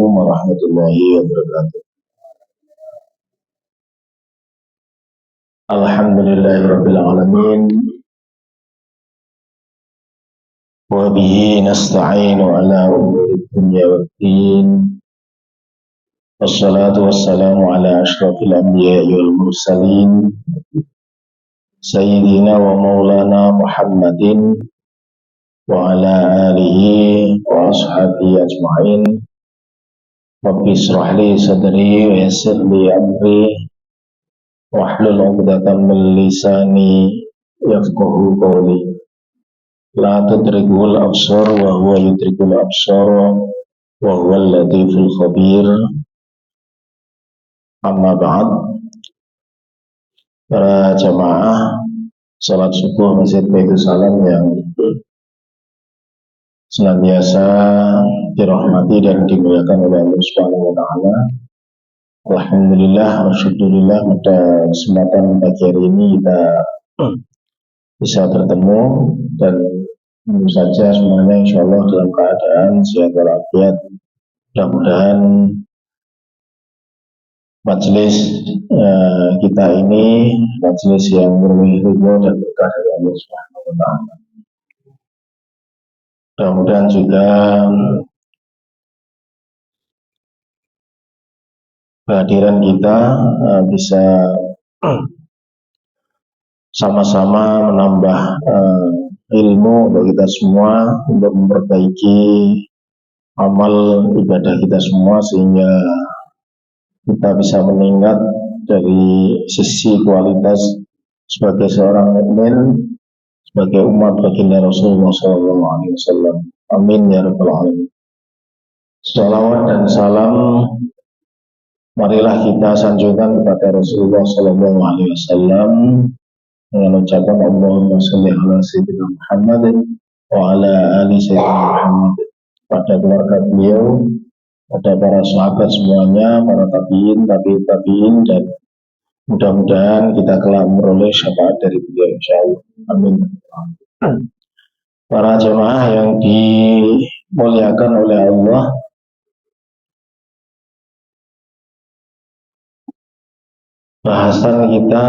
Assalamualaikum warahmatullahi wabarakatuh. Alhamdulillahirabbil alamin. Wa bihi nasta'inu ala umuri dunya waddin. Wassalatu wassalamu ala asyrafil anbiya'i wal mursalin. Sayyidina wa maulana Muhammadin wa ala alihi wa ashabihi ajma'in. Rabbi israh li sadri wa yassir li amri wahlul 'uqdatam min lisani yafqahu qawli. La tudrikul absar wa huwa yudrikul absar wa huwal latiful khabir. Amma ba'd. Para jamaah salat subuh Masjid Baitul Salam yang senantiasa dirahmati dan dimuliakan oleh Allah Subhanahu wa taala. Alhamdulillah wa syukurillah, pada kesempatan pagi hari ini kita bisa bertemu dan tentu saja semuanya insya Allah dalam keadaan sehat walafiat. Mudah-mudahan majelis kita ini majelis yang berlimpah ridho dan berkah dari Allah Subhanahu wa taala. Mudah-mudahan juga kehadiran kita bisa sama-sama menambah ilmu untuk kita semua, untuk memperbaiki amal ibadah kita semua, sehingga kita bisa meningkat dari sisi kualitas sebagai seorang mukmin, sebagai umat baginda Rasulullah SAW. Amin ya rabbal alamin. Salawat dan salam marilah kita sanjungkan kepada Rasulullah SAW dengan ucapan Allahumma sholli ala sayyidina Muhammad wa ala ali sayyidina Muhammad, pada keluarga beliau, pada para sahabat semuanya, para tabi'in, dan mudah-mudahan kita kelak memperoleh syafaat dari beliau insyaallah. Amin. Para jemaah yang dimuliakan oleh Allah, bahasan kita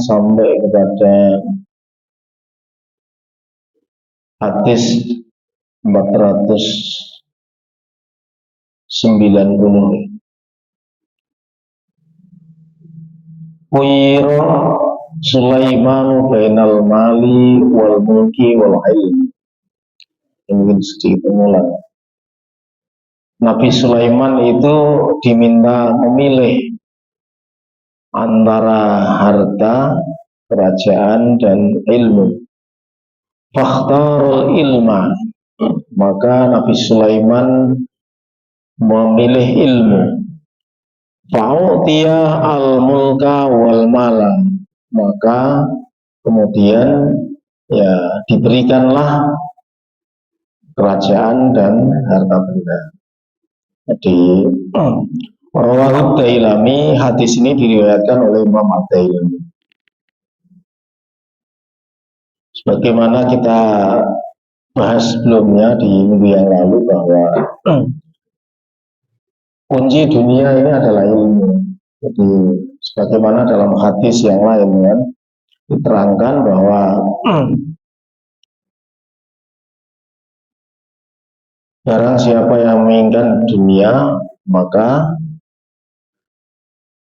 sampai kepada hadis 490. Khuyira Sulaiman bainal mali wal mulki wal ilmi. Ini mungkin sedikit pengulang. Nabi Sulaiman itu diminta memilih antara harta, kerajaan, dan ilmu. Fakhtarul ilma, maka Nabi Sulaiman memilih ilmu. Fa'utiya al-mulka wal mala, maka kemudian ya diberikanlah kerajaan dan harta benda. Jadi Rawahu Dailami, hadis ini diriwayatkan oleh Imam Ad-Dailami. Sebagaimana kita bahas sebelumnya di minggu yang lalu, bahwa kunci dunia ini adalah ilmu. Jadi sebagaimana dalam hadis yang lain kan diterangkan bahwa barang siapa yang menginginkan dunia, maka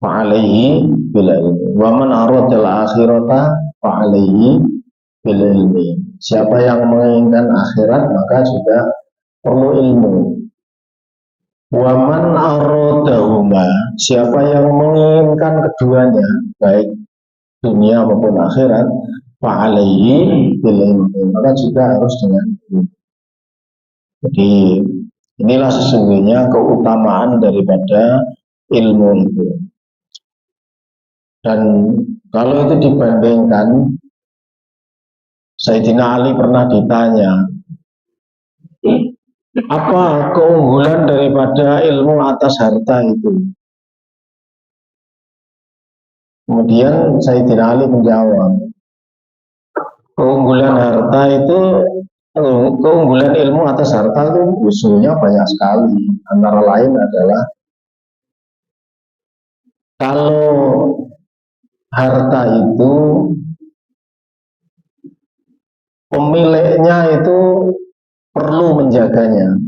fa'alaihi bil ilmi. Wa man aradal akhirata fa'alaihi bil ilmi. Siapa yang menginginkan akhirat, maka juga perlu ilmu. Wa man aradahuma, siapa yang menginginkan keduanya, baik dunia maupun akhirat, fa'alaihi bil ilmi, maka juga harus dengan ilmu. Jadi inilah sesungguhnya keutamaan daripada ilmu itu. Dan kalau itu dibandingkan, Sayyidina Ali pernah ditanya, apa keunggulan daripada ilmu atas harta itu? Kemudian Sayyidina Ali menjawab, keunggulan harta itu Keunggulan ilmu atas harta itu usulnya banyak sekali. Antara lain adalah kalau harta itu pemiliknya itu perlu menjaganya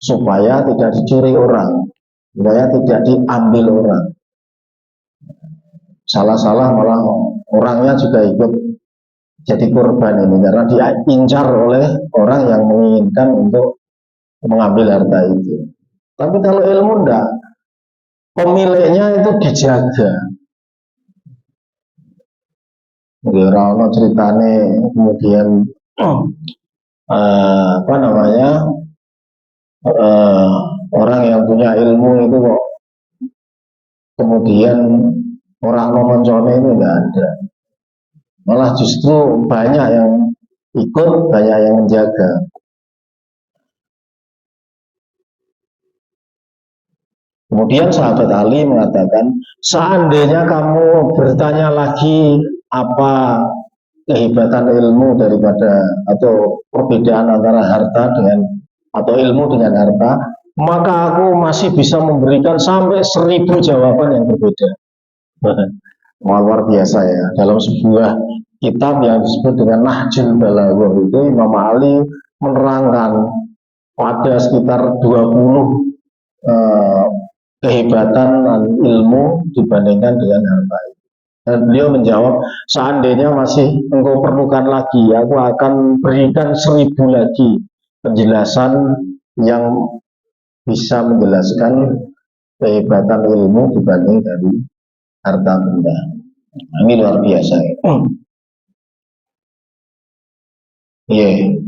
supaya tidak dicuri orang, supaya tidak diambil orang. Salah-salah malah orangnya juga ikut jadi korban ini karena diincar oleh orang yang menginginkan untuk mengambil harta itu. Tapi kalau ilmu enggak, pemiliknya itu dijaga. Rano ceritane kemudian apa namanya orang yang punya ilmu itu kok kemudian orang memoncone itu enggak ada. Malah justru banyak yang ikut, banyak yang menjaga. Kemudian sahabat Ali mengatakan, seandainya kamu bertanya lagi apa kehebatan ilmu daripada atau perbedaan antara harta dengan atau ilmu dengan harta, maka aku masih bisa memberikan sampai 1000 jawaban yang berbeda. Luar biasa ya. Dalam sebuah kitab yang disebut dengan Nahjul Balaghah itu Imam Ali menerangkan ada sekitar 20 eh, kehebatan dan ilmu dibandingkan dengan harta itu. Dan beliau menjawab, seandainya masih engkau perlukan lagi, aku akan berikan 1000 lagi penjelasan yang bisa menjelaskan kehebatan ilmu dibanding dari harta benda. Nah, ini luar biasa. Yeah.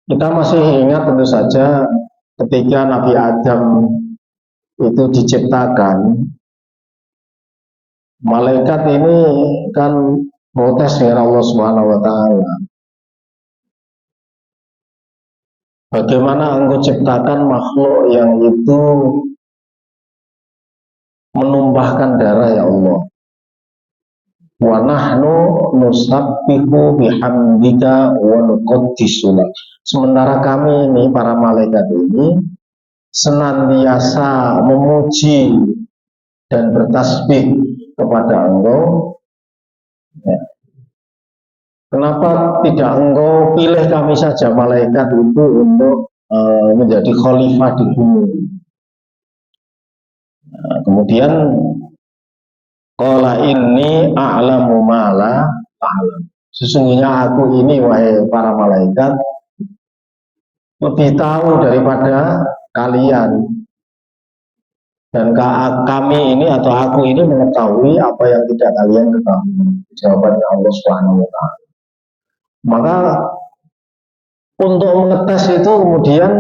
Kita masih ingat tentu saja ketika Nabi Adam itu diciptakan, malaikat ini kan protes dengan Allah Subhanahu wa taala. Bagaimana engkau ciptakan makhluk yang itu menumpahkan darah ya Allah. Wa nahnu nusabbihu bihamdika wa nuqaddisu lak. Sementara kami ini para malaikat ini senantiasa memuji dan bertasbih kepada Engkau. Ya. Kenapa tidak Engkau pilih kami saja malaikat itu untuk menjadi khalifah di bumi? Nah, kemudian qala inni a'lamu ma la ta'lam. Sesungguhnya aku ini wahai para malaikat lebih tahu daripada kalian, dan kami ini atau aku ini mengetahui apa yang tidak kalian ketahui. Jawabannya Allah Subhanahu wa taala. Maka untuk mengetes itu kemudian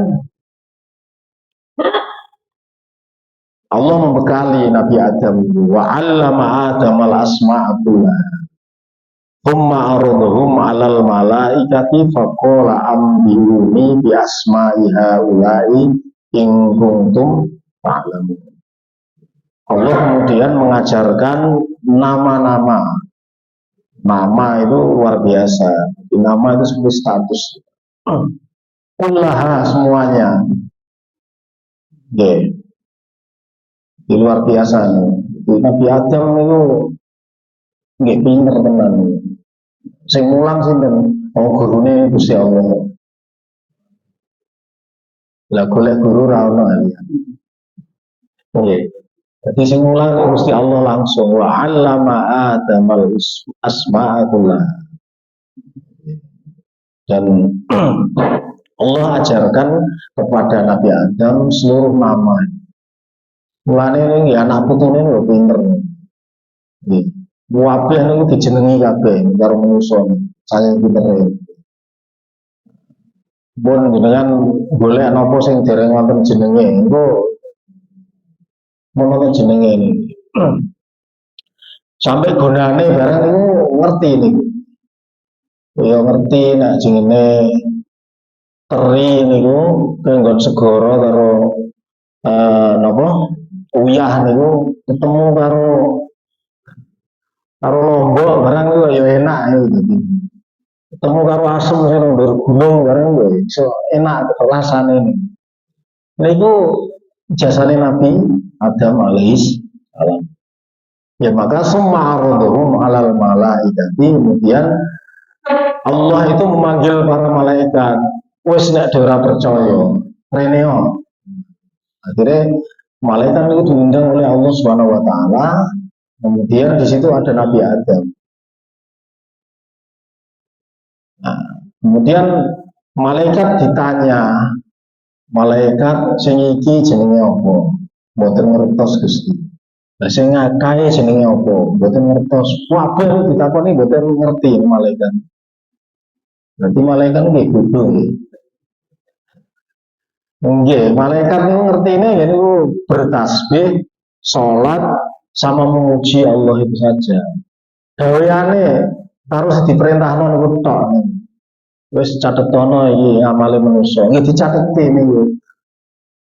Allah membekali Nabi Adam, wa 'allama Adam al-asma'a kullaha. Thumma aradhum 'alal malaikati faqala ambiuni bi asma'i haula'i in kuntum ta'lamun. Allah kemudian mengajarkan nama-nama. Nama itu luar biasa. Nama itu seperti status. Kullaha semuanya. Okay. Di luar biasa nih. Nabi Adam itu nggak pinter tenan. Sing mulang sinten? Oh gurune Gusti Allah. Lah golek guru ra ono ya. Nggih. Jadi sing mulang Gusti Allah langsung wa 'allama Adamal asma'a kullaha. Dan Allah ajarkan kepada Nabi Adam seluruh nama. Mulane ini anak putune lho pinter. Nggih. Kabeh niku dijenengi kabeh karo manusa. Saking pintere. Pun jenengan golek napa sing dereng wonten jenenge. Engko mono jenenge ini. Sampai gunane barang itu ngerti nih. Ya ngerti nak jenenge teri niku kenggon segara karo napa uyah niku ketemu karo lombok barang itu ya enak ya gitu. ketemu karo asem sing ndur gunung bareng yo iso enak rasane. Nah itu jasane Nabi Adam alaihis salam. Ya maka summa aradhum alal malaikati, kemudian Allah itu memanggil para malaikat. Wes nek ora percaya, reneo. Akhirnya malaikat itu diundang oleh Allah Subhanahu wa taala. Kemudian di situ ada Nabi Adam. Nah, kemudian malaikat ditanya, malaikat sing iki jenenge apa? Mboten ngertos Gusti. Lah sing ngakae jenenge apa? Mboten ngertos. Kabeh ditakoni mboten ngerti malaikat. Berarti malaikat nggih bodho nggih. Nggih, malaikat niku ngertine ya niku bertasbih, salat sama memuji Allah itu saja. Gaweane harus diperintahno niku tok. Wis catetono iki amale manusa. Nggih dicateti niku.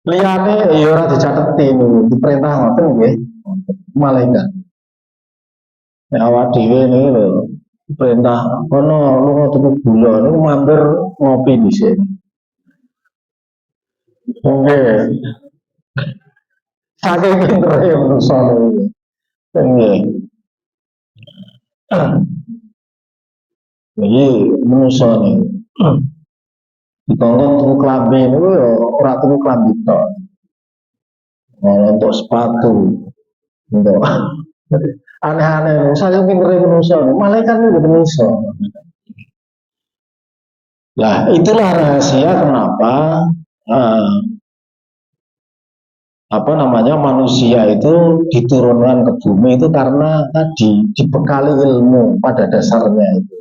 Liyane ya ora dicateti niku, diperintah ngoten nggih. Malaikat. Ya awak dhewe niku lho perintah kono lunga tuku gula niku mampir ngopi dhisik. Nggih. Saking pintere manusa niku. Nggih. Jadi manusa niku. Dikongkon tuku klambi niku ya ora tuku klambi tok. Untuk sepatu. Untuk aneh-aneh, saking pintere manusa niku. Malaikat niku mboten iso. Nah, itulah rahasia kenapa apa namanya manusia itu diturunkan ke bumi itu karena tadi dibekali ilmu pada dasarnya itu.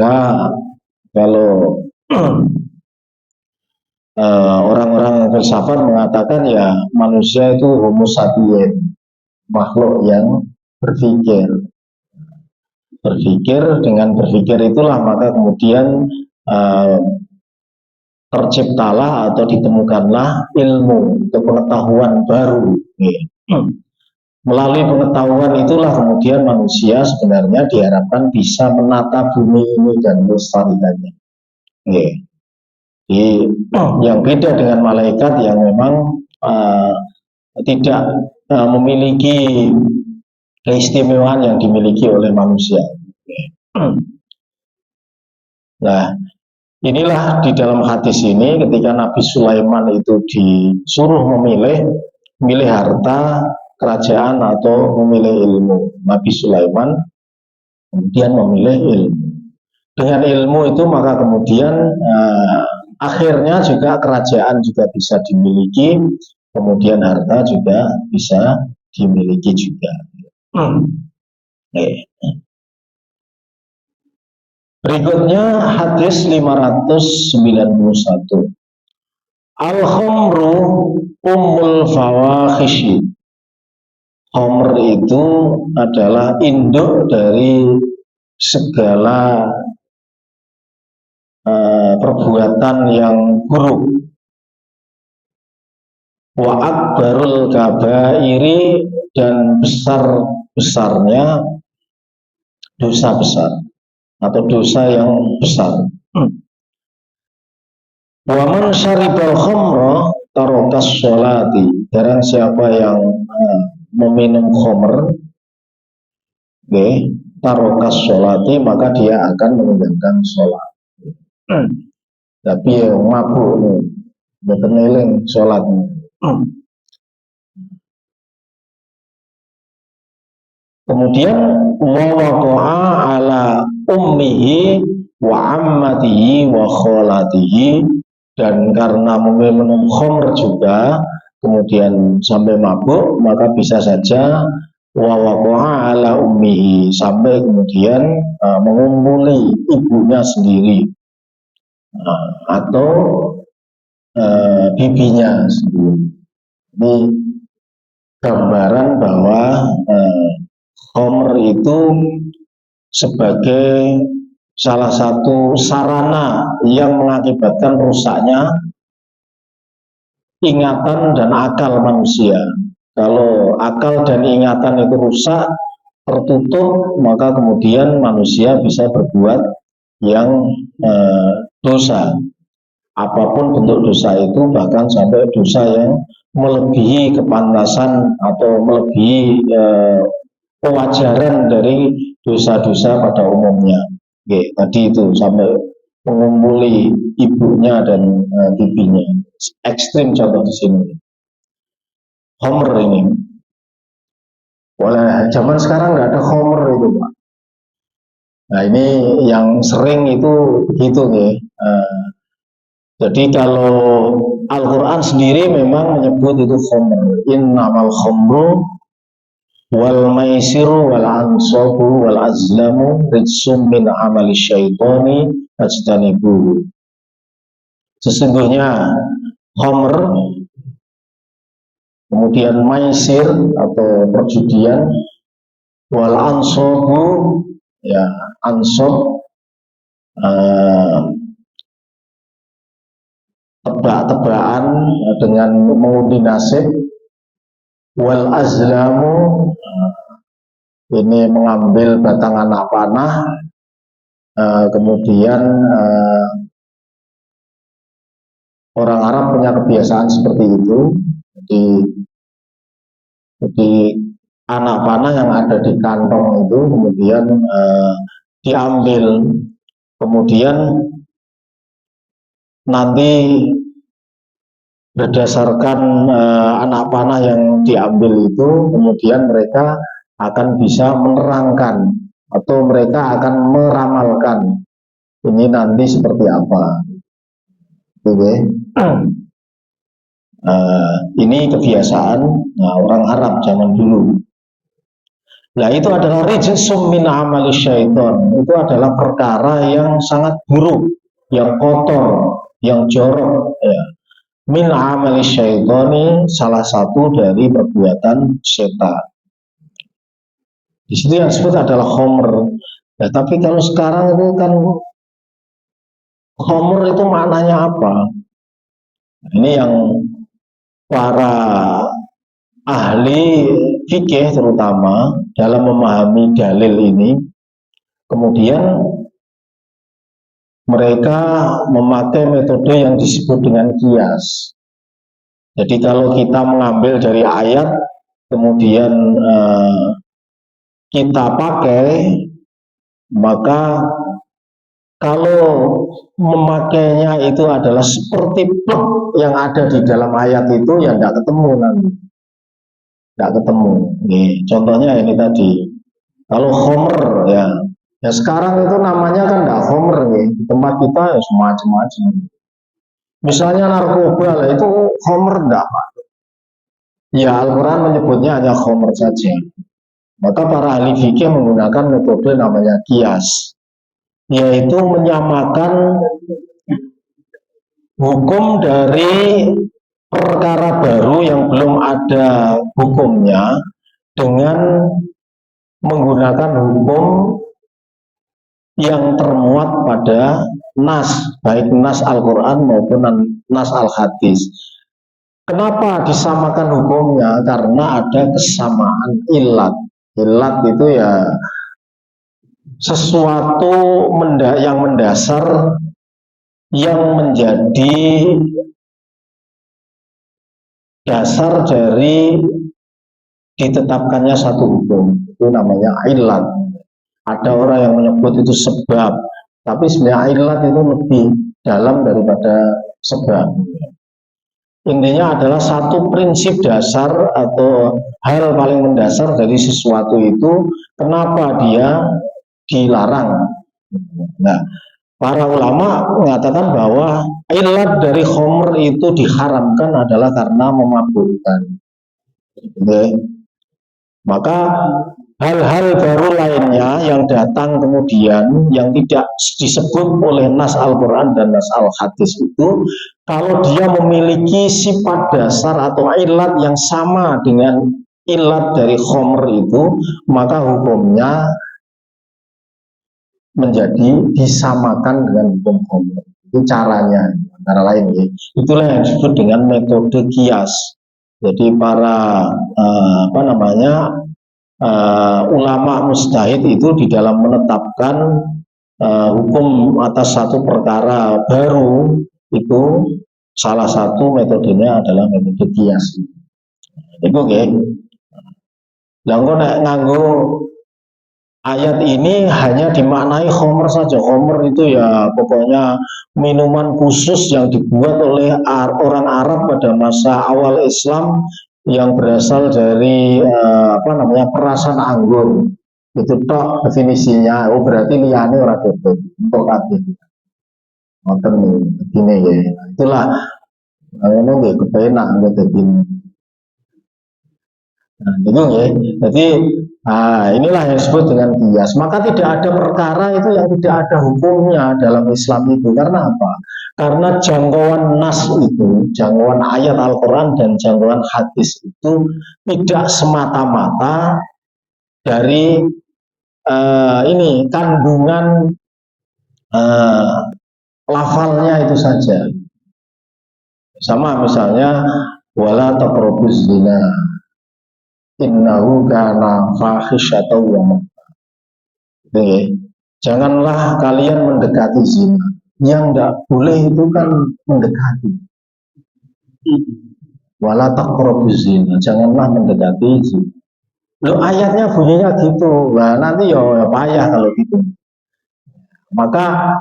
Nah, kalau orang-orang filsafat mengatakan ya manusia itu homo sapien, makhluk yang berpikir. Dengan berpikir itulah maka kemudian terciptalah atau ditemukanlah ilmu atau pengetahuan baru. Melalui pengetahuan itulah kemudian manusia sebenarnya diharapkan bisa menata bumi ini dan melestarikannya. Yang beda dengan malaikat yang memang tidak memiliki keistimewaan yang dimiliki oleh manusia. Nah, inilah di dalam hadis ini ketika Nabi Sulaiman itu disuruh memilih harta kerajaan atau memilih ilmu. Nabi Sulaiman kemudian memilih ilmu. Dengan ilmu itu maka kemudian akhirnya juga kerajaan juga bisa dimiliki, kemudian harta juga bisa dimiliki juga. Berikutnya hadis 591. Al-khamru ummul fawakhishi. Khamr itu adalah induk dari segala perbuatan yang buruk. Wa akbarul kabairi, dan besar-besarnya dosa besar atau dosa yang besar. Wa man syaribal khamra tarokas sholati. Barang siapa yang meminum khamr, tarokas sholati, maka dia akan meninggalkan sholat. Tapi yang mabuk nih, boten eling sholat. Kemudian waqa'a ala ummihi wa ammatihi wa kholatihi, dan karena meminum khamr juga kemudian sampai mabuk, maka bisa saja waqa'a ala ummihi, sampai kemudian mengumpuli ibunya sendiri atau bibinya sendiri. Ini gambaran bahwa khamr itu sebagai salah satu sarana yang mengakibatkan rusaknya ingatan dan akal manusia. Kalau akal dan ingatan itu rusak, tertutup, maka kemudian manusia bisa berbuat yang dosa. Apapun bentuk dosa itu, bahkan sampai dosa yang melebihi kepantasan atau melebihi kewajaran dari dosa-dosa pada umumnya. Oke, tadi itu sampai mengumpuli ibunya dan bibinya. Ekstrim contoh di sini. Homer ini. Boleh, zaman sekarang nggak ada Homer itu, Pak. Nah, ini yang sering itu begitu nih. Jadi kalau Al-Quran sendiri memang menyebut itu Homer. Innamal khomru wal maisiru wal ansabu wal azlamu rijsum min amali syaitani fajtanibuhu. Sesungguhnya Homer, kemudian maisir atau perjudian, wal ansabu, ya ansab, tebak-tebakan dengan mengundi nasib, wal azlamu, ini mengambil batang anak panah, kemudian orang Arab punya kebiasaan seperti itu. Jadi anak panah yang ada di kantong itu kemudian diambil, kemudian nanti berdasarkan anak panah yang diambil itu, kemudian mereka akan bisa menerangkan atau mereka akan meramalkan ini nanti seperti apa. Oke. Ini kebiasaan orang Arab zaman dulu. Nah, itu adalah rijsum min amali syaitan. Itu adalah perkara yang sangat buruk, yang kotor, yang jorok, ya. Min amali syaitani, salah satu dari perbuatan setan. Di situ yang disebut adalah homer. Ya, tapi kalau sekarang itu kan homer itu maknanya apa? Ini yang para ahli fikih terutama dalam memahami dalil ini, kemudian mereka memakai metode yang disebut dengan kias. Jadi kalau kita mengambil dari ayat, kemudian kita pakai, maka kalau memakainya itu adalah seperti plug yang ada di dalam ayat itu, ya tidak ketemu nanti. Tidak ketemu. Nih, contohnya ini tadi. Kalau homer, ya sekarang itu namanya kan tidak homer nih. Di tempat kita ya semacam-macam. Misalnya narkoba lah, itu homer enggak, Pak? Ya, Al-Quran menyebutnya hanya homer saja. Maka para ahli fikih menggunakan metode namanya kias, yaitu menyamakan hukum dari perkara baru yang belum ada hukumnya dengan menggunakan hukum yang termuat pada nas, baik nas Al-Quran maupun nas Al-Hadis. Kenapa disamakan hukumnya? Karena ada kesamaan ilat. Ilat itu ya sesuatu yang mendasar yang menjadi dasar dari ditetapkannya satu hukum. Itu namanya ilat. Ada orang yang menyebut itu sebab, tapi sebenarnya ilat itu lebih dalam daripada sebab. Intinya adalah satu prinsip dasar atau hal paling mendasar dari sesuatu itu, kenapa dia dilarang. Nah, para ulama mengatakan bahwa ilat dari khomer itu diharamkan adalah karena memabukkan. Maka hal-hal baru lainnya yang datang kemudian yang tidak disebut oleh nas Al-Quran dan nas Al-Hadis itu, kalau dia memiliki sifat dasar atau ilat yang sama dengan ilat dari khomer itu, maka hukumnya menjadi disamakan dengan hukum khomer. Itu caranya, antara lain ya. Itulah yang disebut dengan metode kias. Jadi para ulama mustahid itu di dalam menetapkan hukum atas satu perkara baru itu salah satu metodenya adalah metode kias. Itu nggih. Lah engko nek nganggo ayat ini hanya dimaknai khomer saja. Khomer itu ya pokoknya minuman khusus yang dibuat oleh orang Arab pada masa awal Islam yang berasal dari perasan anggur. Itu tok definisinya. Oh berarti liyane ora gitu. Untuk kabeh. Ngoten begini ya. Itulah ini nggih kepenak gitu. Nah, itu ya. Jadi inilah yang disebut dengan kias. Maka tidak ada perkara itu yang tidak ada hukumnya dalam Islam itu. Karena apa? Karena jangkauan nas itu, jangkauan ayat Al-Quran dan jangkauan hadis itu tidak semata-mata dari kandungan lafalnya itu saja. Sama misalnya wala taqrabuz zina innahu kana fahisyatan wa maqta. Janganlah kalian mendekati zina. Yang tidak boleh itu kan mendekati. Wala taqrabuz zina. Janganlah mendekati zina. Loh ayatnya bunyinya gitu. Nah nanti ya payah kalau gitu. Maka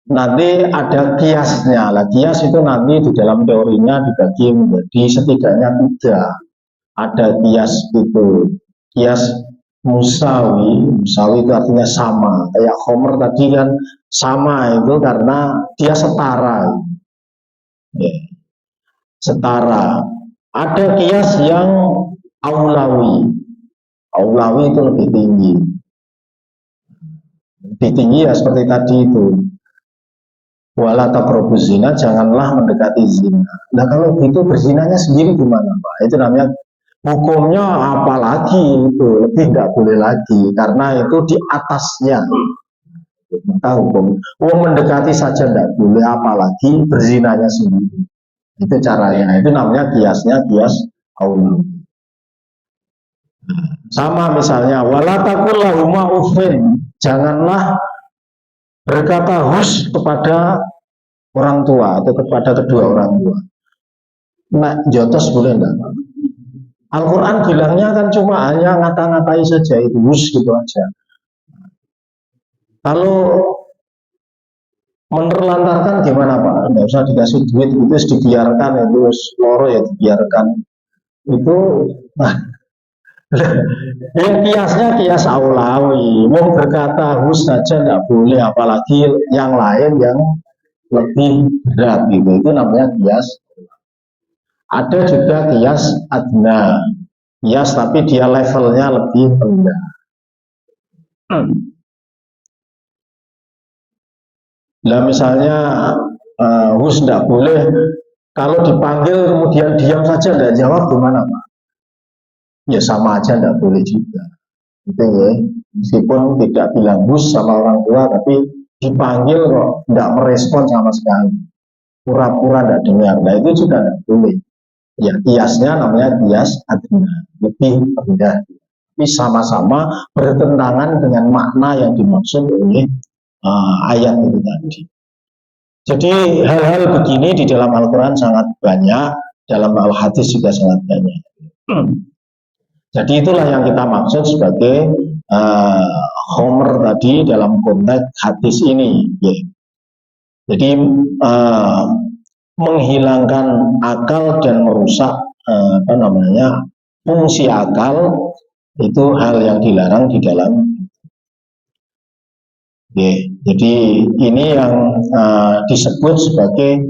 nanti ada kiasnya. Lah kias itu nanti di dalam teorinya dibagi menjadi setidaknya 3. Ada kias itu, kias musawi itu artinya sama, kayak khomer tadi kan sama itu karena dia setara, ya, setara. Ada kias yang aulawi itu lebih tinggi ya seperti tadi itu. Wala taqrabuz zina, janganlah mendekati zina. Nah kalau gitu berzinanya sendiri gimana Pak? Itu namanya hukumnya apalagi itu tidak boleh lagi karena itu di atasnya. Maka hukum mendekati saja tidak boleh apalagi berzinanya sendiri. Itu caranya. Itu namanya kiasnya kias aula. Sama misalnya wala taqul lahuma uffin, janganlah berkata hus kepada orang tua atau kepada kedua orang tua. Nah, jotos boleh enggak? Al-Quran bilangnya kan cuma hanya ngata-ngatai saja itu, hus gitu aja. Kalau menerlantarkan gimana Pak? Nggak usah dikasih duit, itu dibiarkan, itu loro ya dibiarkan. Itu, yang kiasnya kias aulawi. Mau berkata hus saja nggak boleh, apalagi yang lain yang lebih berat gitu. Itu namanya kias. Ada juga kias adna. Kias tapi dia levelnya lebih rendah. Nah misalnya hus tidak boleh, kalau dipanggil kemudian diam saja tidak jawab gimana Pak? Ya sama aja tidak boleh juga. Itu ya, meskipun tidak bilang hus sama orang tua, tapi dipanggil kok tidak merespon sama sekali, pura-pura tidak dengar. Nah itu juga tidak boleh. Ya kiasnya namanya kias adna, lebih rendah. Tapi sama-sama bertentangan dengan makna yang dimaksud oleh ayat itu tadi. Jadi hal-hal begini di dalam Al-Quran sangat banyak, dalam Al-Hadis juga sangat banyak. Jadi itulah yang kita maksud sebagai khomer tadi dalam konteks hadis ini. Jadi menghilangkan akal dan merusak fungsi akal itu hal yang dilarang di dalam. Jadi ini yang disebut sebagai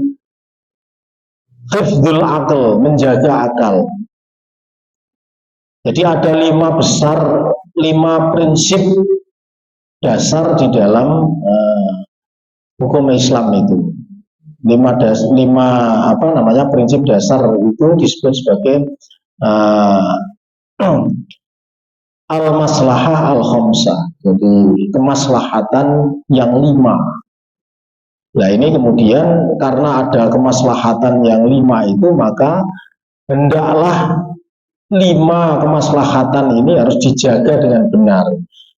hifdzul akal, menjaga akal. Jadi ada 5 prinsip dasar di dalam hukum Islam itu. 5 prinsip dasar itu disebut sebagai al-maslahah al-khamsah. Jadi kemaslahatan yang 5. Nah ini kemudian karena ada kemaslahatan yang 5 itu, maka hendaklah lima kemaslahatan ini harus dijaga dengan benar,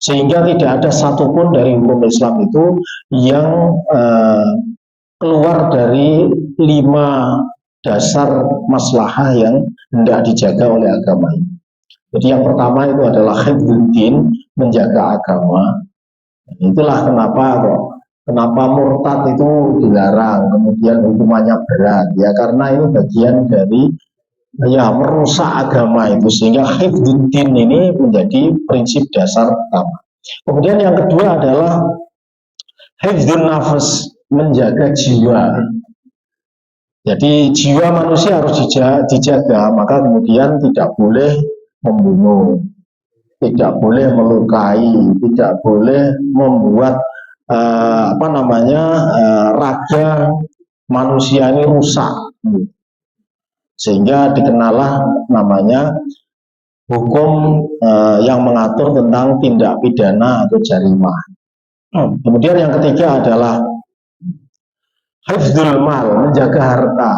sehingga tidak ada satupun dari hukum Islam itu yang keluar dari lima dasar maslahah yang hendak dijaga oleh agama ini. Jadi yang pertama itu adalah hifdzuddin, menjaga agama. Itulah kenapa murtad itu dilarang, kemudian hukumannya berat, ya karena ini bagian dari ya merusak agama itu, sehingga hifdzuddin ini menjadi prinsip dasar pertama. Kemudian yang kedua adalah hifdzun nafas, menjaga jiwa. Jadi jiwa manusia harus dijaga, maka kemudian tidak boleh membunuh, tidak boleh melukai, tidak boleh membuat raga manusia ini rusak, sehingga dikenalah namanya hukum yang mengatur tentang tindak pidana atau jarimah. Kemudian yang ketiga adalah hifdzul mal, menjaga harta.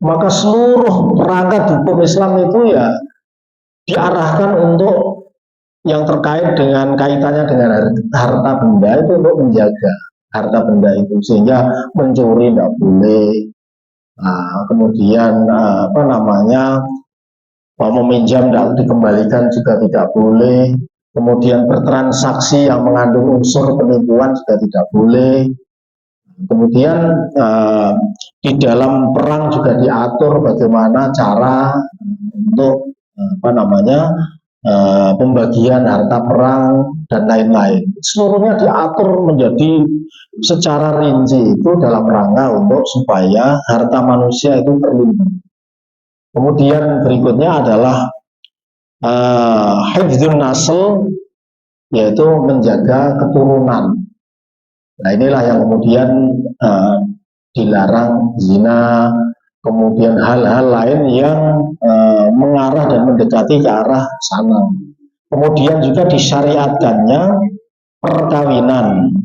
Maka seluruh perangkat hukum Islam itu ya diarahkan untuk yang terkait dengan kaitannya dengan harta benda itu, untuk menjaga harta benda itu, sehingga mencuri tidak boleh. Kemudian meminjam tidak dikembalikan juga tidak boleh. Kemudian bertransaksi yang mengandung unsur penipuan juga tidak boleh. Kemudian di dalam perang juga diatur bagaimana cara untuk pembagian harta perang dan lain-lain. Seluruhnya diatur menjadi secara rinci itu dalam rangka untuk supaya harta manusia itu terlindungi. Kemudian berikutnya adalah hifdzun nasl, yaitu menjaga keturunan. Nah inilah yang kemudian dilarang zina, kemudian hal-hal lain yang mengarah dan mendekati ke arah sana. Kemudian juga disyariatkannya perkawinan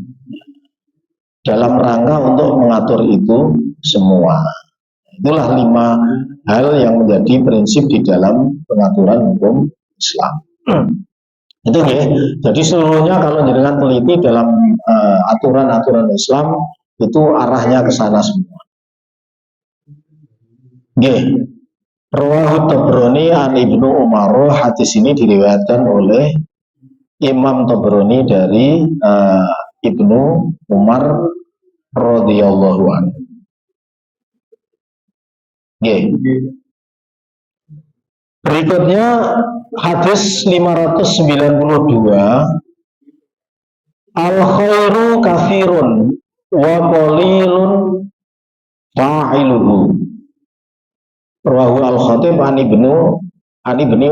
dalam rangka untuk mengatur itu semua. Itulah lima hal yang menjadi prinsip di dalam pengaturan hukum Islam. Itu ya. Jadi seluruhnya kalau jenengan teliti dalam aturan-aturan Islam itu arahnya ke sana semua. Oke. Rawahu Tabrani an Ibnu Umar, hadis ini diriwayatkan oleh Imam Tabrani dari Ibnu Umar radhiyallahu anhu. Oke. Berikutnya hadis 592, al khairu kafirun wa qalilun fa'iluhu. Rawahu al-Khatib an Ibnu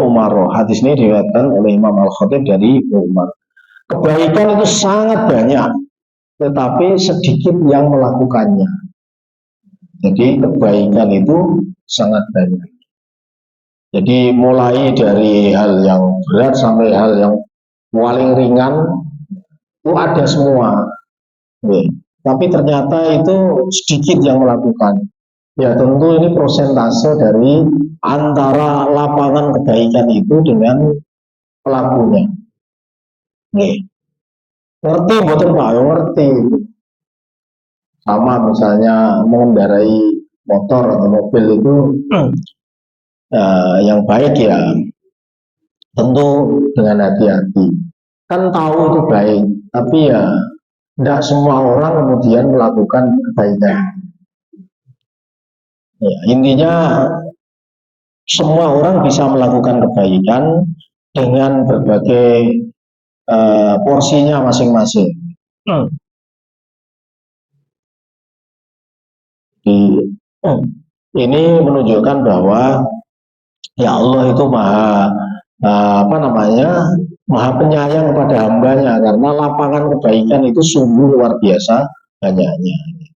Umar. Hadis ini diriwayatkan oleh Imam al-Khatib dari Umar. Kebaikan itu sangat banyak, tetapi sedikit yang melakukannya. Jadi kebaikan itu sangat banyak. Jadi mulai dari hal yang berat sampai hal yang paling ringan itu ada semua. Tapi ternyata itu sedikit yang melakukan. Ya tentu ini prosentase dari antara lapangan kebaikan itu dengan pelakunya. Ngerti betul Pak? Ngerti. Sama misalnya mengendarai motor atau mobil itu yang baik ya tentu dengan hati-hati. Kan tahu itu baik, tapi ya tidak semua orang kemudian melakukan kebaikan. Ya, intinya semua orang bisa melakukan kebaikan dengan berbagai porsinya masing-masing. Ini menunjukkan bahwa ya Allah itu maha penyayang kepada hambanya, karena lapangan kebaikan itu sungguh luar biasa banyaknya.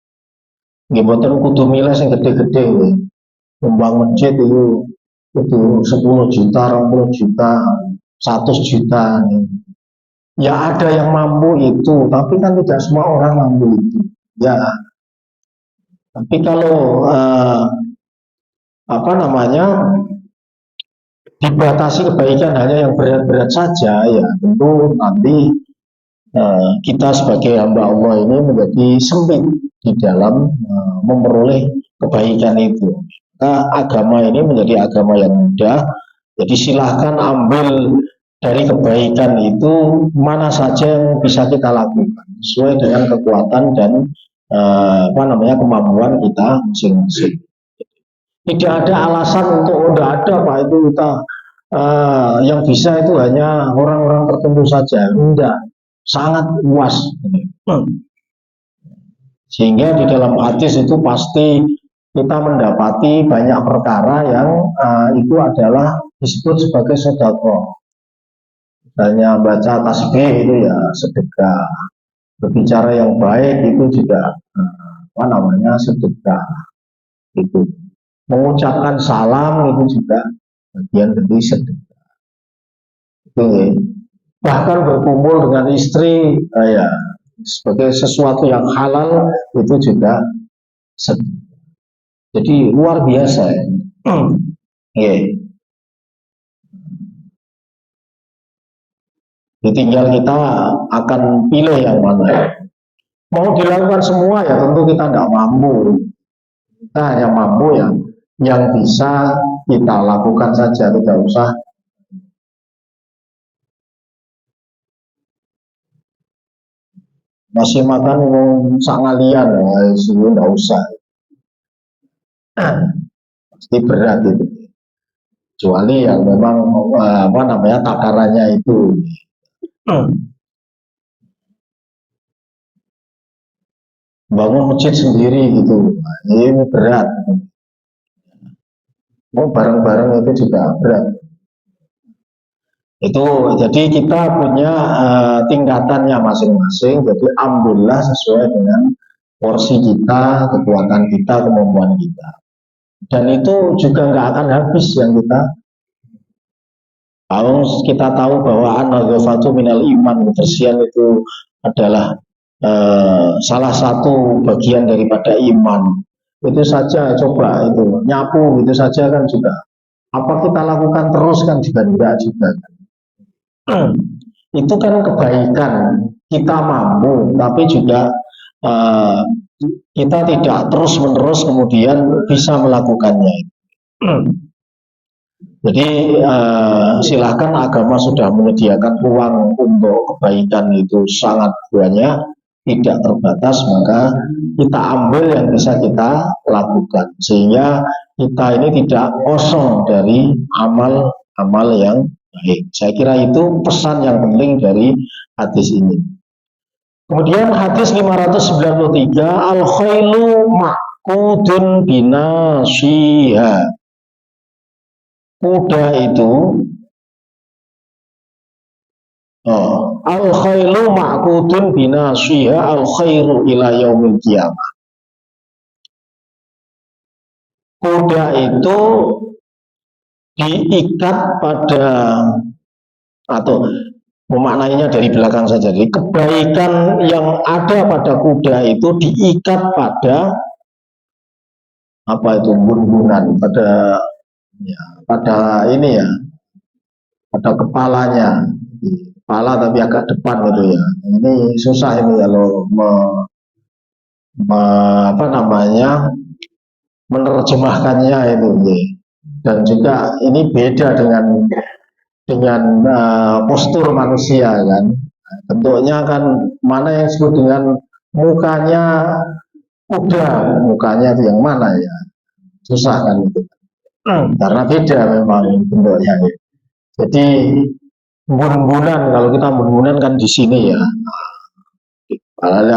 Nggih kudu milih yang gede-gede, membangun masjid itu 10 juta, 20 juta, 100 juta. Ya ada yang mampu itu, tapi kan tidak semua orang mampu itu. Ya, tapi kalau dibatasi kebaikan hanya yang berat-berat saja, ya tentu nanti kita sebagai hamba Allah ini menjadi sempit di dalam memperoleh kebaikan itu. Nah, agama ini menjadi agama yang mudah, jadi silahkan ambil dari kebaikan itu mana saja yang bisa kita lakukan sesuai dengan kekuatan dan kemampuan kita masing-masing. Tidak ada alasan untuk tidak ada Pak itu kita yang bisa itu hanya orang-orang tertentu saja. Tidak, sangat luas. Sehingga di dalam hadis itu pasti kita mendapati banyak perkara yang itu adalah disebut sebagai sedekah. Misalnya baca tasbih itu ya sedekah, berbicara yang baik itu juga sedekah, itu mengucapkan salam itu juga bagian dari sedekah. Itu ya. Bahkan berkumpul dengan istri ya sebagai sesuatu yang halal itu juga sedekah. Jadi luar biasa ya. Yeah. Tinggal kita akan pilih yang mana. Mau dilakukan semua ya tentu kita tidak mampu. Kita hanya mampu yang bisa kita lakukan saja, tidak usah masih makan sangalian, sini tidak usah. Pasti berat itu. Kecuali yang memang takarannya itu. Bangun masjid sendiri gitu, nah, ini berat. Mau bareng-bareng itu juga berat. Itu jadi kita punya tingkatannya masing-masing. Jadi ambillah sesuai dengan porsi kita, kekuatan kita, kemampuan kita. Dan itu juga nggak akan habis yang kita. Kalau kita tahu bahwa an-nadhafatu minal iman, kebersihan itu adalah salah satu bagian daripada iman. Itu saja coba itu nyapu itu saja kan juga. Apa kita lakukan terus kan juga tidak juga. Itu kan kebaikan, kita mampu, tapi juga kita tidak terus-menerus kemudian bisa melakukannya. Jadi silakan, agama sudah menyediakan ruang untuk kebaikan itu sangat banyak, tidak terbatas, maka kita ambil yang bisa kita lakukan sehingga kita ini tidak kosong dari amal-amal yang baik. Saya kira itu pesan yang penting dari hadis ini. Kemudian hadis 593, al-khailu ma'qudun binasiha. Kuda itu al-khailu ma'qudun binasiha al-khairu ila yaumil qiyamah. Kuda itu diikat pada, atau memaknainya dari belakang saja. Jadi kebaikan yang ada pada kuda itu diikat pada gunungan, pada ini ya, pada kepalanya, kepala tapi agak depan gitu ya. Ini susah ini kalau menerjemahkannya itu. Dan juga ini beda dengan postur manusia kan. Bentuknya kan mana yang disebut dengan mukanya kuda, mukanya itu yang mana ya, susah kan itu. Karena beda memang bentuknya. Jadi embun-embunan, kalau kita embun-embunan kan di sini ya.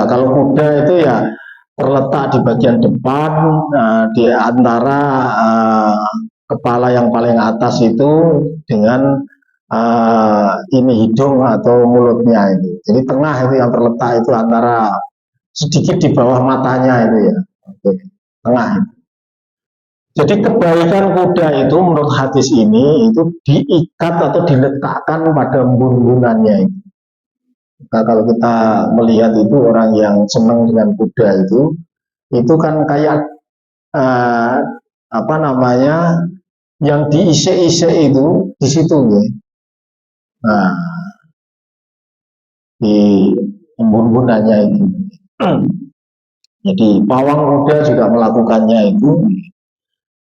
Kalau kuda itu ya terletak di bagian depan, di antara kepala yang paling atas itu dengan ini hidung atau mulutnya itu. Jadi tengah itu yang terletak itu antara sedikit di bawah matanya itu ya. Oke, tengah. Jadi kebaikan kuda itu menurut hadis ini itu diikat atau diletakkan pada embun-embunannya itu. Nah, kalau kita melihat itu orang yang senang dengan kuda itu kan kayak yang diisik-isik itu di situ ya. Nah, di embun-embunannya itu. Jadi pawang kuda juga melakukannya itu.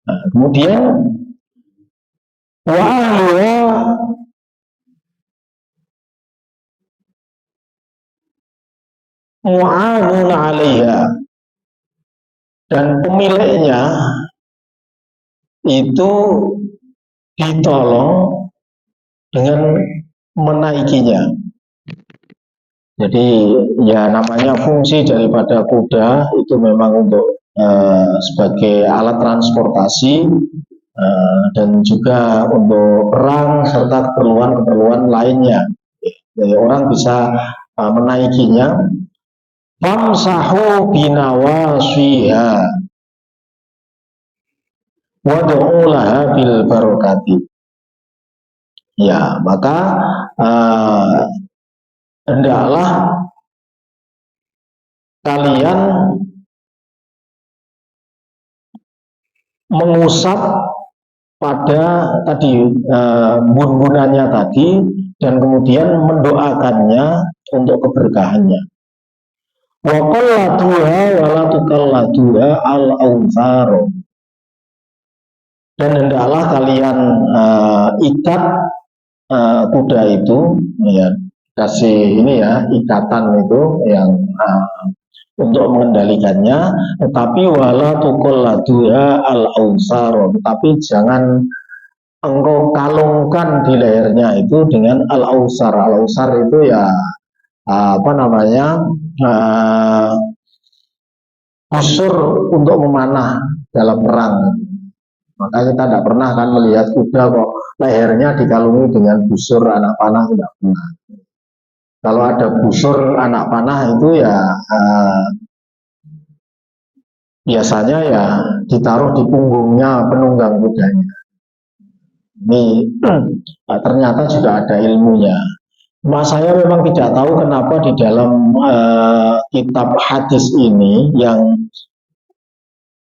Nah, kemudian wa mu'anun 'alaiha, dan pemiliknya itu ditolong dengan menaikinya. Jadi ya namanya fungsi daripada kuda itu memang untuk sebagai alat transportasi dan juga untuk perang serta keperluan-keperluan lainnya. Jadi orang bisa menaikinya. Famsahu binawasiha wad'u laha bil barokati. Ya, maka hendaklah kalian mengusap pada tadi bun-bunannya tadi dan kemudian mendoakannya untuk keberkahannya. Wa qalladuha wa la tuqalladuha al-awthar. Dan hendaklah kalian ikat kuda itu, ya, kasih ini ya ikatan itu yang untuk mengendalikannya, tetapi wala tuqalladuha al-awthar, tetapi jangan engkau kalungkan di lehernya itu dengan al-awsar. Al-awsar itu ya apa namanya busur untuk memanah dalam perang. Maka kita tidak pernah kan melihat kuda kok lehernya dikalungi dengan busur anak panah, tidak pernah. Kalau ada busur anak panah itu ya biasanya ya ditaruh di punggungnya penunggang kudanya. Ini ternyata juga ada ilmunya. Mas saya memang tidak tahu kenapa di dalam kitab hadis ini yang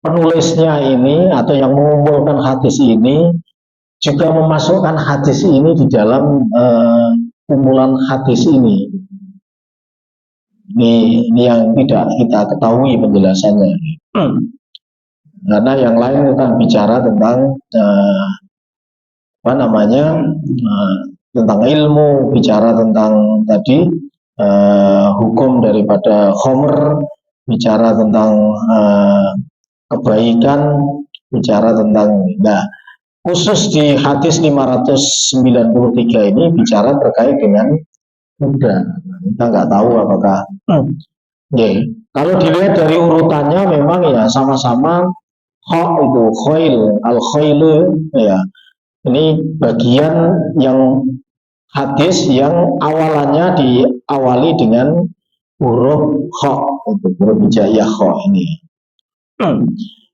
penulisnya ini atau yang mengumpulkan hadis ini juga memasukkan hadis ini di dalam kumpulan hadis ini. Ini yang tidak kita ketahui penjelasannya. Karena yang lain kita bicara tentang apa namanya tentang ilmu, bicara tentang tadi hukum daripada khomer, bicara tentang kebaikan, bicara tentang khusus di hadis 593 ini bicara terkait dengan kuda. Kita nggak tahu apakah kalau dilihat dari urutannya memang ya sama-sama itu khoil, al-khoilu ya. Ini bagian yang hadis yang awalannya diawali dengan huruf kha, itu huruf hijaiyah kha ini.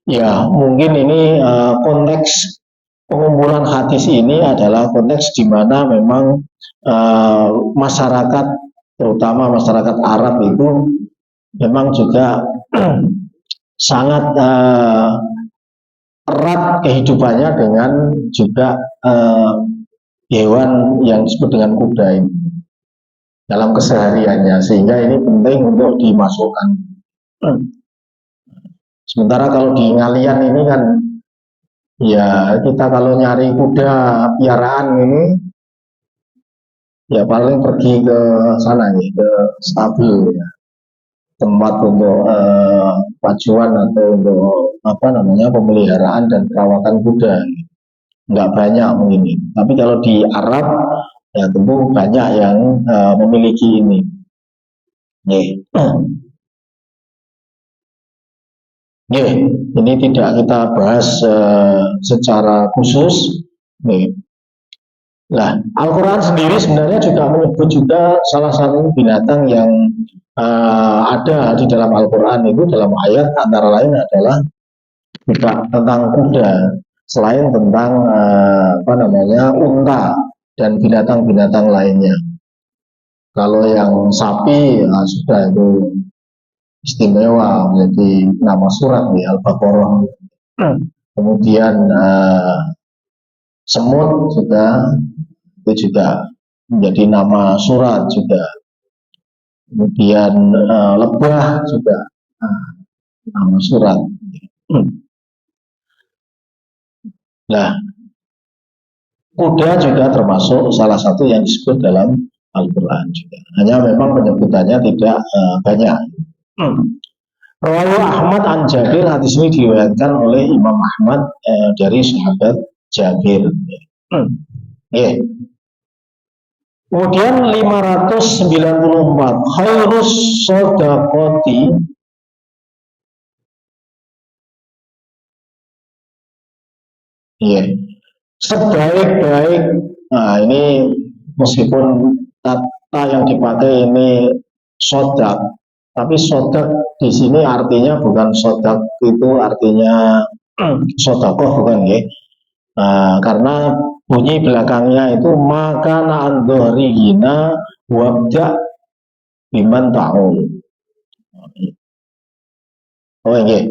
Ya, mungkin ini konteks pengumpulan hadis ini adalah konteks di mana memang masyarakat, terutama masyarakat Arab itu memang juga sangat erat kehidupannya dengan juga hewan yang disebut dengan kuda ini dalam kesehariannya, sehingga ini penting untuk dimasukkan. Sementara kalau di Ngalian ini kan ya kita kalau nyari kuda piaraan ini ya paling pergi ke sana nih, ke stabil ya, tempat untuk pacuan atau untuk apa namanya pemeliharaan dan perawatan kuda. Nggak banyak mungkin. Tapi kalau di Arab ya tentu banyak yang memiliki ini. Ini tidak kita bahas secara khusus. Nah, Al-Quran sendiri sebenarnya juga menyebut juga salah satu binatang yang ada di dalam Al-Quran itu dalam ayat antara lain adalah juga tentang kuda, selain tentang apa namanya unta dan binatang-binatang lainnya. Kalau yang sapi sudah itu istimewa menjadi nama surat di Al-Baqarah. Kemudian semut juga itu juga menjadi nama surat juga, kemudian lebah juga nama surat. Nah, kuda juga termasuk salah satu yang disebut dalam Al-Quran juga. Hanya memang penyebutannya tidak banyak. Rawahu Ahmad an Jabir, hadis ini diriwayatkan oleh Imam Ahmad dari sahabat Jabir. Yeah. Kemudian 594 khairus sodaqoti, yeah, sebaik-baik. Nah, ini meskipun kata yang dipakai ini sodak, tapi sodak di sini artinya bukan sodak itu artinya sodakoh, bukan ya. Nah, karena bunyi belakangnya itu maka naandorihina wabda biman ta'ul. Oh iya,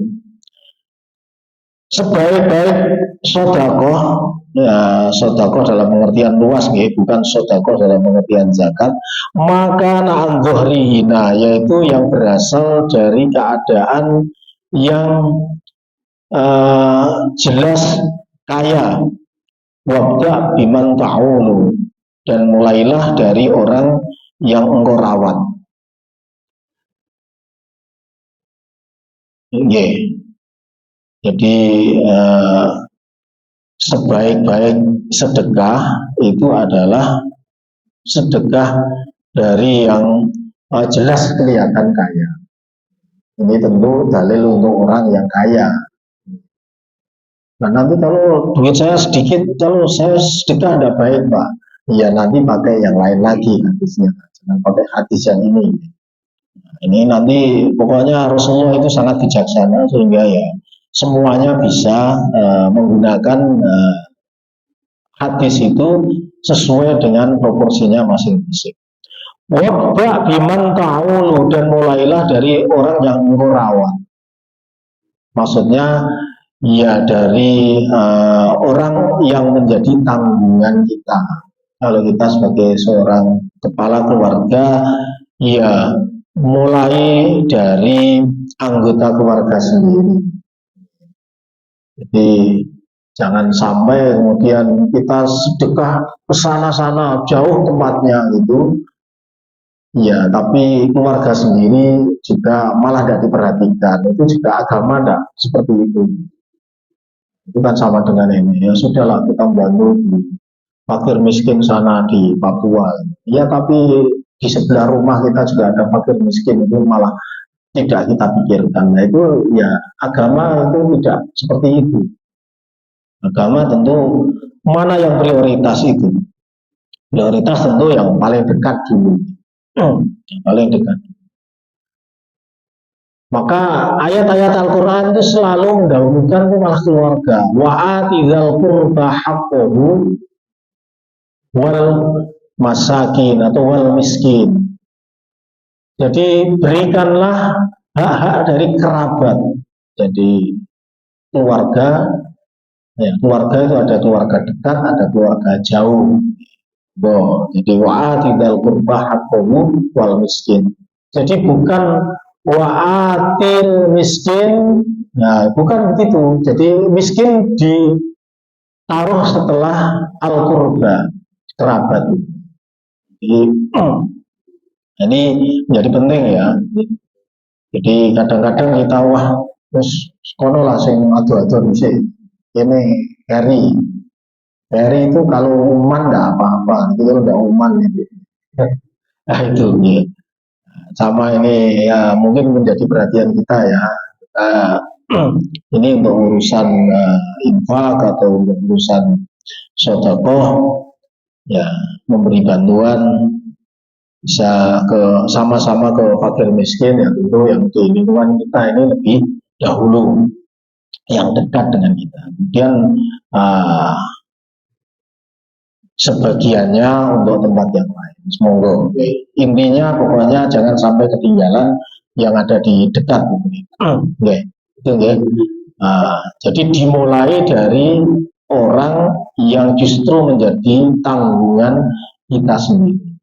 sebaik-baik sodakoh, ya sodakoh dalam pengertian luas ya, bukan sodakoh dalam pengertian zakat, maka naandorihina, yaitu yang berasal dari keadaan yang jelas kaya, wabda biman ta'ulu, dan mulailah dari orang yang engkau rawat. Yeah. Jadi sebaik-baik sedekah itu adalah sedekah dari yang jelas kelihatan kaya. Ini tentu dalil untuk orang yang kaya. Nah, nanti kalau duit saya sedikit, kalau saya sedekah tidak baik, Pak. Ya nanti pakai yang lain lagi hadisnya, jangan pakai hadis yang ini. Ini nanti pokoknya Rasulullah itu sangat bijaksana sehingga ya semuanya bisa menggunakan hadis itu sesuai dengan proporsinya masing-masing. Wabda biman ta'ulu, dan mulailah dari orang yang merawat. Maksudnya ya dari orang yang menjadi tanggungan kita. Kalau kita sebagai seorang kepala keluarga, ya mulai dari anggota keluarga sendiri. Jadi jangan sampai kemudian kita sedekah ke sana-sana jauh tempatnya gitu. Ya, tapi keluarga sendiri juga malah tidak diperhatikan. Itu juga agama tidak seperti itu. Itu kan sama dengan ini. Ya sudahlah, kita membantu di fakir miskin sana di Papua. Ya, tapi di sebelah rumah kita juga ada fakir miskin, itu malah tidak kita pikirkan. Nah, itu ya agama itu tidak seperti itu. Agama tentu mana yang prioritas itu. Prioritas tentu yang paling dekat dulu. Yang paling dekat. Maka ayat-ayat Al-Quran itu selalu mendahulukan malah keluarga. Wa'atizal qurba haqqahu wal masakin atau wal miskin. Jadi berikanlah hak-hak dari kerabat. Jadi keluarga, ya, keluarga itu ada keluarga dekat, ada keluarga jauh. Jadi wa'atizal qurba haqqahu wal miskin. Jadi bukan wa'atil miskin, nah bukan begitu. Jadi miskin ditaruh setelah al-qurba, kerabat. Jadi ini menjadi penting ya. Jadi kadang-kadang kita wah terus kono lah sing adu-adu mesti ini Harry itu kalau uman nggak apa-apa, itu kalau nggak uman gitu. Nah itu ya. Sama ini ya mungkin menjadi perhatian kita ya. Ini untuk urusan infak atau untuk urusan sedekah ya, memberi bantuan bisa ke sama-sama ke fakir miskin ya, tentu yang di lingkungan kita ini lebih dahulu, yang dekat dengan kita. Kemudian sebagiannya untuk tempat yang lain. Semoga intinya pokoknya jangan sampai ketinggalan yang ada di dekat. Itu jadi dimulai dari orang yang justru menjadi tanggungan kita sendiri,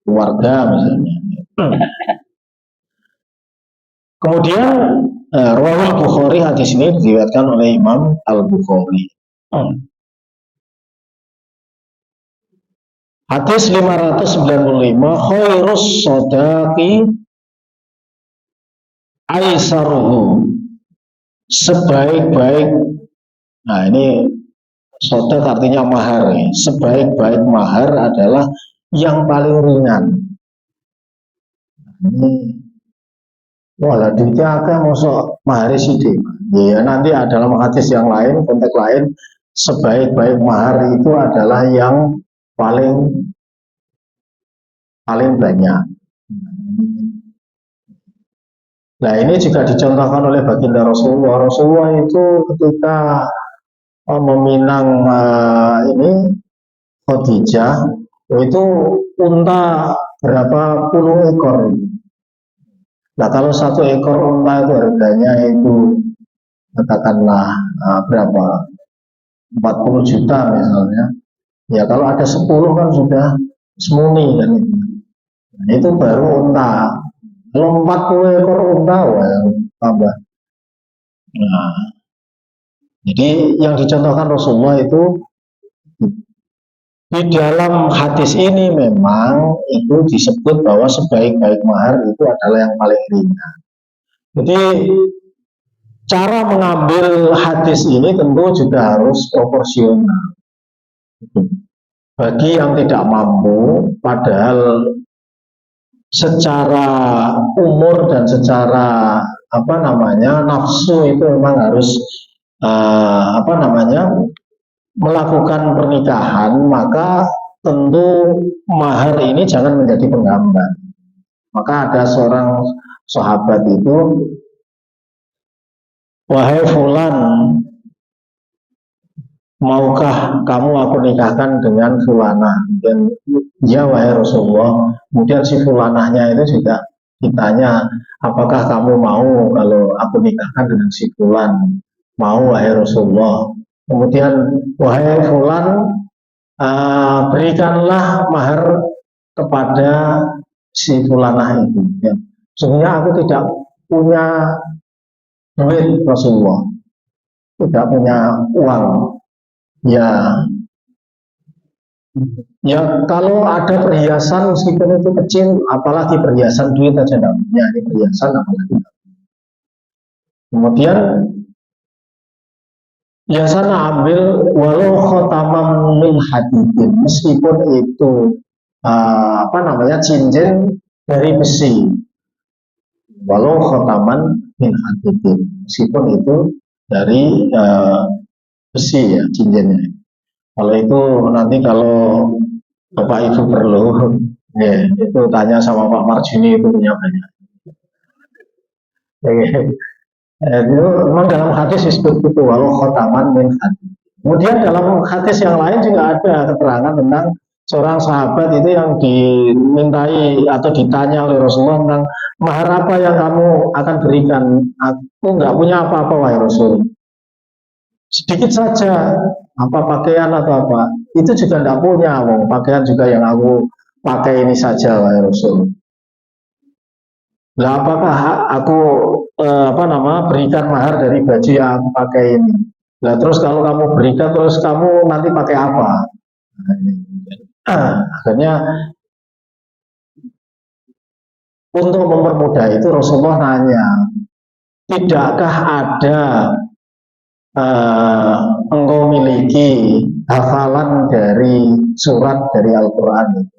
keluarga misalnya. Kemudian Rawahul Bukhari, hadis ini diriwayatkan oleh Imam Al-Bukhari. Hadis 595, khairus sodaqi aisaruhu, sebaik-baik, nah ini sodaq artinya mahar, sebaik-baik mahar adalah yang paling ringan. Ini wala duitnya akeh mosok mahar sithik. Ya nanti dalam hadis yang lain, konteks lain, sebaik-baik mahar itu adalah yang paling banyak. Nah ini juga dicontohkan oleh baginda Rasulullah. Rasulullah itu ketika meminang ini Khadijah, itu unta berapa puluh ekor. Nah kalau satu ekor unta itu harganya itu katakanlah berapa, 40 juta misalnya. Ya kalau ada 10 kan sudah semuni kan itu. Nah, itu baru unta. Kalau 40 ekor unta, wah tambah. Nah, jadi yang dicontohkan Rasulullah itu di dalam hadis ini memang itu disebut bahwa sebaik-baik mahar itu adalah yang paling ringan. Jadi cara mengambil hadis ini tentu juga harus proporsional. Bagi yang tidak mampu, padahal secara umur dan secara nafsu itu memang harus melakukan pernikahan, maka tentu mahar ini jangan menjadi penghambat. Maka ada seorang sahabat itu, wahai fulan, maukah kamu aku nikahkan dengan fulanah? Dan ya wahai Rasulullah. Kemudian si fulanahnya itu juga ditanya, apakah kamu mau kalau aku nikahkan dengan si fulan? Mau wahai Rasulullah. Kemudian wahai fulan, berikanlah mahar kepada si fulanah itu. Ya. Sesungguhnya aku tidak punya duit Rasulullah, tidak punya uang. Ya kalau ada perhiasan meskipun itu kecil, apalagi perhiasan duit aja enggak punya, ini perhiasan apalagi. Kemudian ya sana ambil walau khotamam min hadidin, meskipun itu cincin dari besi, walau khotaman min hadidin, meskipun itu dari besi ya cincinnya. Kalau itu nanti kalau Bapak Ibu perlu, ya, itu tanya sama Pak Marjuni, itu punya banyak. Itu memang dalam hadis disebut itu walau khotaman min hadid. Kemudian dalam hadis yang lain juga ada keterangan tentang seorang sahabat itu yang dimintai atau ditanya oleh Rasulullah tentang mahar apa yang kamu akan berikan. Aku nggak punya apa-apa wahai Rasul. Sedikit saja, apa pakaian atau apa. Itu juga tidak punya, pakaian juga yang aku pakai ini saja wahai Rasul. Lah apakah aku berikan mahar dari baju yang aku pakai ini? Lah terus kalau kamu berikan terus kamu nanti pakai apa? Akhirnya untuk mempermudah itu Rasulullah nanya, tidakkah ada engkau miliki hafalan dari surat dari Al-Quran itu?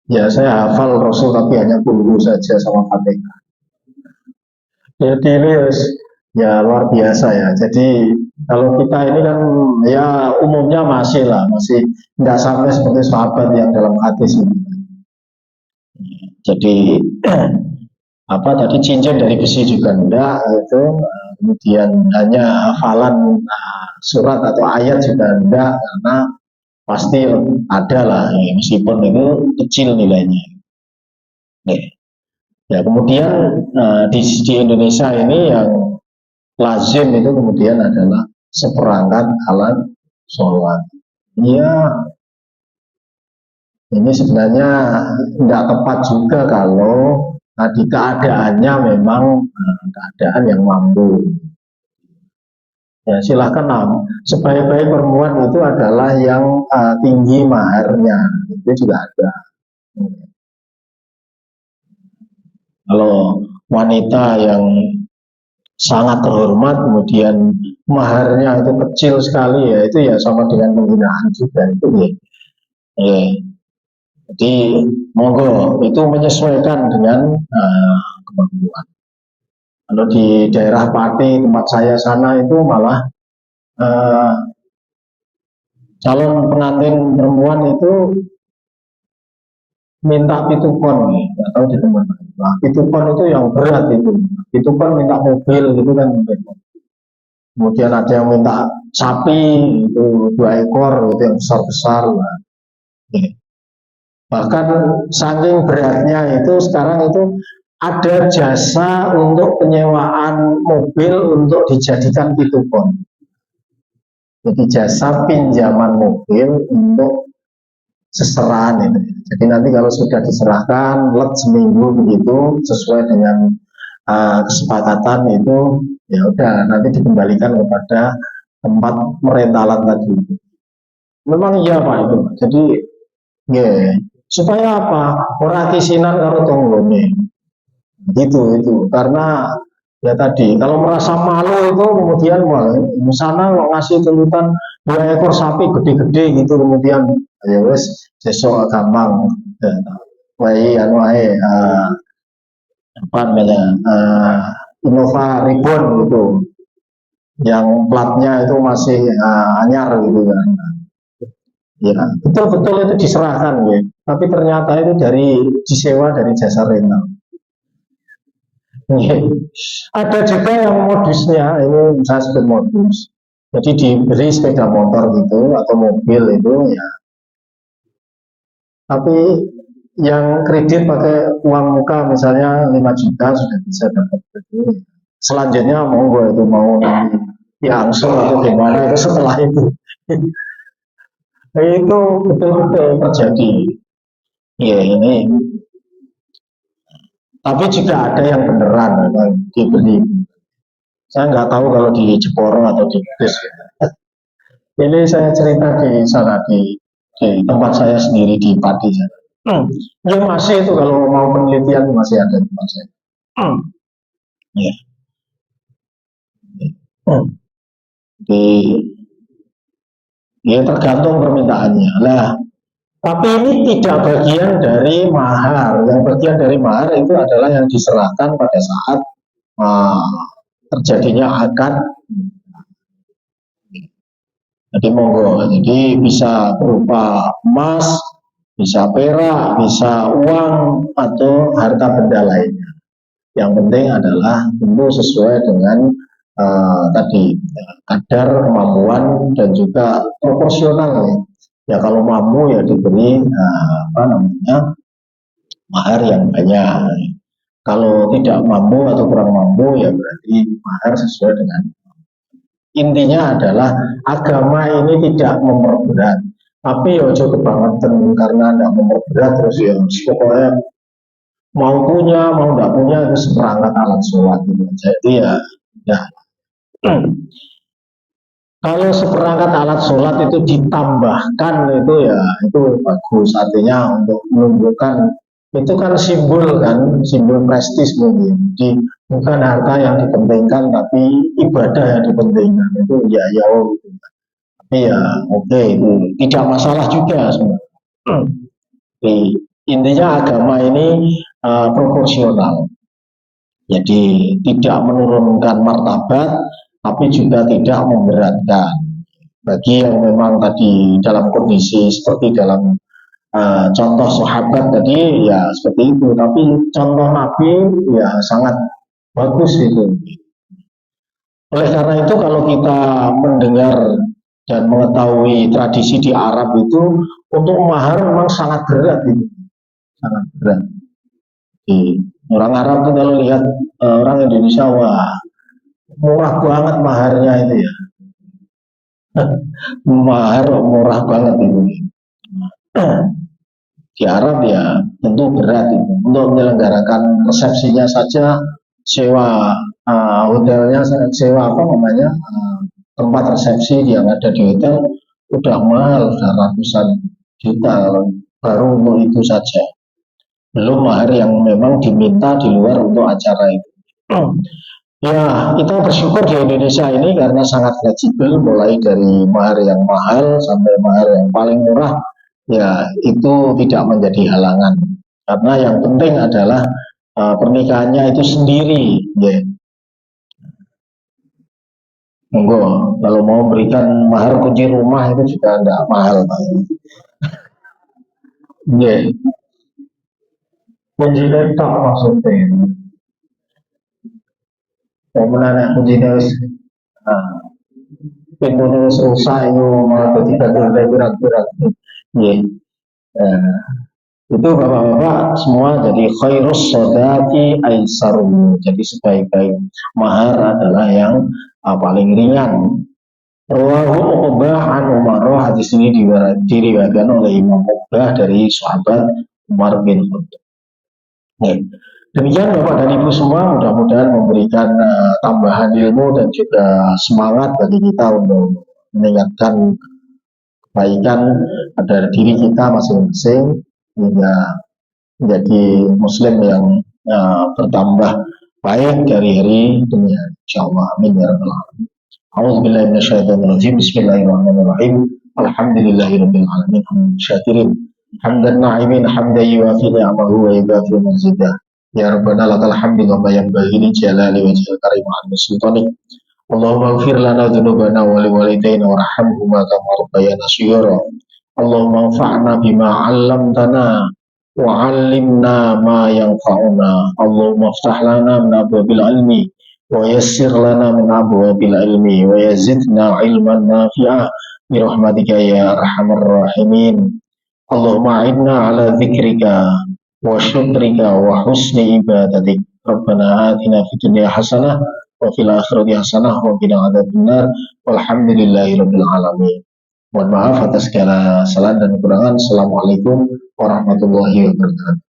Ya saya hafal Rasul tapi hanya dulu saja sama Fatihah. Jadi ini ya luar biasa ya. Jadi kalau kita ini kan ya umumnya masih nggak sampai seperti sahabat yang dalam hadis ini. Jadi tadi cincin dari besi juga enggak itu, kemudian hanya hafalan surat atau ayat juga enggak, karena pasti ada lah meskipun itu kecil nilainya. Ya kemudian di Indonesia ini yang lazim itu kemudian adalah seperangkat alat sholat. Iya, ini sebenarnya nggak tepat juga kalau tadi keadaannya memang keadaan yang mampu. Ya, silakan lah. Sebaik-baik perempuan itu adalah yang tinggi maharnya. Itu juga ada. Kalau wanita yang sangat terhormat kemudian maharnya itu kecil sekali ya itu ya sama dengan penghinaan juga itu ya. Ya. Jadi monggo itu menyesuaikan dengan kemampuan. Kalau di daerah Pati tempat saya sana itu malah uh, calon pengantin perempuan itu minta pitupon atau di tempat nah, pitupon itu yang berat itu pitupon minta mobil gitu kan kemudian ada yang minta sapi itu 2 ekor itu yang besar besar nah. Bahkan saking beratnya itu sekarang itu ada jasa untuk penyewaan mobil untuk dijadikan pitupon. Jadi jasa pinjaman mobil untuk seserahan itu. Jadi nanti kalau sudah diserahkan let seminggu begitu sesuai dengan kesepakatan itu ya udah nanti dikembalikan kepada tempat merentalan tadi. Memang iya Pak itu. Jadi ya supaya apa? Ora kisinan karo tonggone. Itu karena ya tadi kalau merasa malu itu kemudian wah di sana kok ngasih tuntutan 2 ekor sapi gede-gede gitu kemudian ya wes sesok gampang ya, wae anu wae apa namanya Innova Ribbon gitu yang platnya itu masih anyar gitu kan ya betul-betul itu diserahkan ya tapi ternyata itu dari disewa dari jasa rental. Ada juga yang modusnya, ini saya sebut modus. Jadi diberi sepeda motor gitu atau mobil itu ya. Tapi yang kredit pakai uang muka misalnya 5 juta sudah bisa dapat itu. Selanjutnya monggo itu mau nanti diangsur atau gimana itu setelah itu. Itu betul-betul terjadi. Ya ini. Tapi juga ada yang beneran memang dibeli. Saya nggak tahu kalau di Jeporo atau di Kudus. Ini saya cerita di sana di tempat saya sendiri di Pati. Ya masih itu kalau mau penelitian masih ada tempat saya. Ya. Di, ya tergantung permintaannya. Nah, tapi ini tidak bagian dari mahar. Yang bagian dari mahar itu adalah yang diserahkan pada saat terjadinya akad. Jadi monggo, jadi bisa berupa emas, bisa perak, bisa uang atau harta benda lainnya. Yang penting adalah tentu sesuai dengan tadi kadar kemampuan dan juga proporsional ya. Ya kalau mampu ya diberi apa namanya mahar yang banyak. Kalau tidak mampu atau kurang mampu ya berarti mahar sesuai dengan intinya adalah agama ini tidak memperberat tapi ya ojo kebangetan karena tidak memperberat terus ya pokoknya mau punya mau tidak punya itu seperangkat alat sholat gitu. Jadi ya kalau seperangkat alat sholat itu ditambahkan itu ya itu bagus artinya untuk menunjukkan itu kan simbol prestis mungkin jadi bukan harta yang dipentingkan tapi ibadah yang dipentingkan itu ya ya oh, gitu. Tapi ya oke itu tidak masalah juga sebenarnya. Intinya agama ini proporsional jadi tidak menurunkan martabat tapi juga tidak memberatkan bagi yang memang tadi dalam kondisi seperti dalam contoh sahabat tadi ya seperti itu tapi contoh Nabi ya sangat bagus itu oleh karena itu kalau kita mendengar dan mengetahui tradisi di Arab itu untuk mahar memang sangat berat itu sangat berat di orang Arab itu kalau lihat orang Indonesia wah murah banget maharnya itu ya Mahar murah banget itu. Di Arab ya tentu berat itu. Untuk menyelenggarakan resepsinya saja sewa hotelnya, sewa apa namanya tempat resepsi yang ada di hotel udah mahal, udah ratusan juta baru untuk itu saja. Belum mahar yang memang diminta di luar untuk acara itu. Ya, kita bersyukur di Indonesia ini karena sangat fleksibel, mulai dari mahar yang mahal sampai mahar yang paling murah, ya itu tidak menjadi halangan. Karena yang penting adalah pernikahannya itu sendiri, ya. Monggo, kalau mau berikan mahar kunci rumah itu juga tidak mahal, Pak. Ya, kunci laptop maksudnya. Yang menarik kunci pintu rusak itu malah ketika berat-berat. Ya, itu bapak-bapak semua jadi khairus sodaki aisaru. Jadi sebaik-baik mahar adalah yang paling ringan. Rawahu Uqbah an Umar. Hadis ini diriwayatkan oleh Imam Uqbah dari sahabat Umar bin Khattab. Ya. Demikian Bapak dan Ibu semua, mudah-mudahan memberikan tambahan ilmu dan juga semangat bagi kita untuk meningkatkan kebaikan pada diri kita masing-masing hingga menjadi muslim yang bertambah baik dari hari demi hari. Insyaallah amin ya rabbal alamin. A'udzubillahi minasyaitonirrajim. Bismillahirrahmanirrahim. Alhamdulillahirabbil alamin. Syakirin. Hamdan na'imin hamdan yuwafi ni'amahu wa yukafi mazidah. Ya Rabbana lakal hamdu wa ma yanbaghi li jalali wajhil karim wa sultanik. Allahumma ighfir lana dhunubana wa liwalidayna warhamhuma kama rabbayana shighara. Allahumma anfa'na bima 'allamtana wa 'allimna ma yanfa'una. Allahumma iftah lana min abwabil ilmi wa yassir lana min abwabil ilmi wa yazidna ilman nafi'ah bi rahmatika ya arhamar rahimin. Allahumma a'inna ala dzikrika wa syukrika wa husni ibadatik. Rabbana atina fid dunya hasanah wa fil akhirati hasanah wa qina adzabannar. Walhamdulillahirabbil alamin. Mohon maaf atas segala salah dan kekurangan. Assalamualaikum warahmatullahi wabarakatuh.